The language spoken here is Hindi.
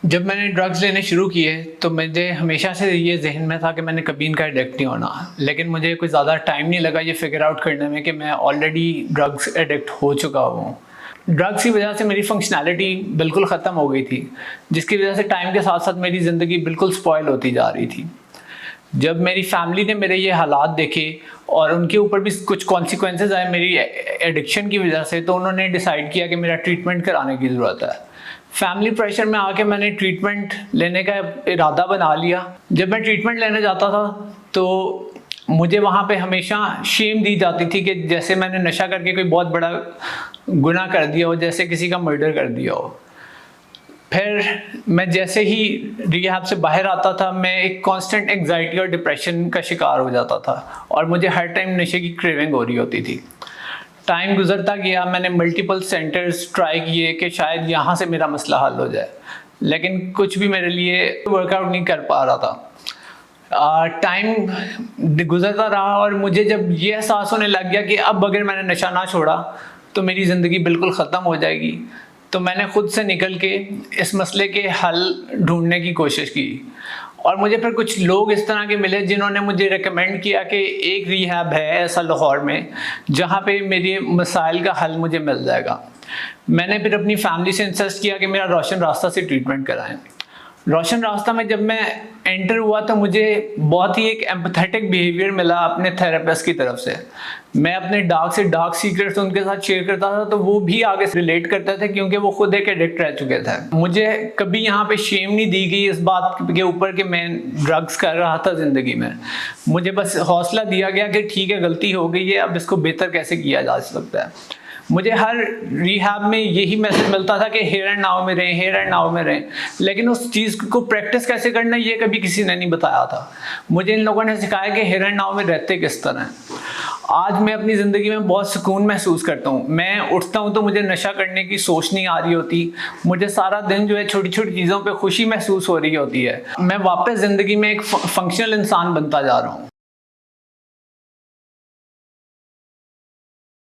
जब मैंने ड्रग्स लेने शुरू किए तो मुझे हमेशा से ये ज़हन में था कि मैंने कभी इनका एडिक्ट नहीं होना। लेकिन मुझे कोई ज़्यादा टाइम नहीं लगा ये फिगर आउट करने में कि मैं ऑलरेडी ड्रग्स एडिक्ट हो चुका हूँ। ड्रग्स की वजह से मेरी फंक्शनैलिटी बिल्कुल ख़त्म हो गई थी, जिसकी वजह से टाइम के साथ साथ मेरी ज़िंदगी बिल्कुल स्पॉइल होती जा रही थी। जब मेरी फैमिली ने मेरे ये हालात देखे और उनके ऊपर भी कुछ कॉन्सिक्वेंसेज आए मेरी एडिक्शन की वजह से, तो उन्होंने डिसाइड किया कि मेरा ट्रीटमेंट कराने की ज़रूरत है। फैमिली प्रेशर में आके मैंने ट्रीटमेंट लेने का इरादा बना लिया। जब मैं ट्रीटमेंट लेने जाता था तो मुझे वहाँ पे हमेशा शेम दी जाती थी कि जैसे मैंने नशा करके कोई बहुत बड़ा गुनाह कर दिया हो, जैसे किसी का मर्डर कर दिया हो। फिर मैं जैसे ही रिहैब से बाहर आता था, मैं एक कांस्टेंट एंग्जाइटी और डिप्रेशन का शिकार हो जाता था और मुझे हर टाइम नशे की क्रेविंग हो रही होती थी। टाइम गुजरता गया, मैंने मल्टीपल सेंटर्स ट्राई किए कि शायद यहाँ से मेरा मसला हल हो जाए, लेकिन कुछ भी मेरे लिए वर्कआउट नहीं कर पा रहा था। टाइम गुजरता रहा और मुझे जब ये एहसास होने लग गया कि अब अगर मैंने नशा ना छोड़ा तो मेरी ज़िंदगी बिल्कुल ख़त्म हो जाएगी, तो मैंने खुद से निकल के इस मसले के हल ढूंढने की कोशिश की। और मुझे फिर कुछ लोग इस तरह के मिले जिन्होंने मुझे रेकमेंड किया कि एक रिहैब है ऐसा लाहौर में जहाँ पे मेरे मसाइल का हल मुझे मिल जाएगा। मैंने फिर अपनी फैमिली से इंसिस्ट किया कि मेरा रोशन रास्ता से ट्रीटमेंट कराएं। रोशन रास्ता में जब मैं एंटर हुआ तो मुझे बहुत ही एक एम्पैथेटिक बिहेवियर मिला अपने थेरेपिस्ट की तरफ से। मैं अपने डार्क से डार्क सीक्रेट्स उनके साथ शेयर करता था तो वो भी आगे से रिलेट करते थे, क्योंकि वो खुद एक एडिक्ट रह चुके थे। मुझे कभी यहाँ पे शेम नहीं दी गई इस बात के ऊपर कि मैं ड्रग्स कर रहा था ज़िंदगी में। मुझे बस हौसला दिया गया कि ठीक है, गलती हो गई है, अब इसको बेहतर कैसे किया जा सकता है। मुझे हर रिहैब में यही मैसेज मिलता था कि हेयर एंड नाउ में रहें, हेयर एंड नाउ में रहें, लेकिन उस चीज़ को प्रैक्टिस कैसे करना ये कभी किसी ने नहीं बताया था। मुझे इन लोगों ने सिखाया कि हेयर एंड नाउ में रहते किस तरह। आज मैं अपनी ज़िंदगी में बहुत सुकून महसूस करता हूँ। मैं उठता हूँ तो मुझे नशा करने की सोच नहीं आ रही होती। मुझे सारा दिन जो है छोटी छोटी चीज़ों पे खुशी महसूस हो रही होती है। मैं वापस ज़िंदगी में एक फंक्शनल इंसान बनता जा रहा हूँ।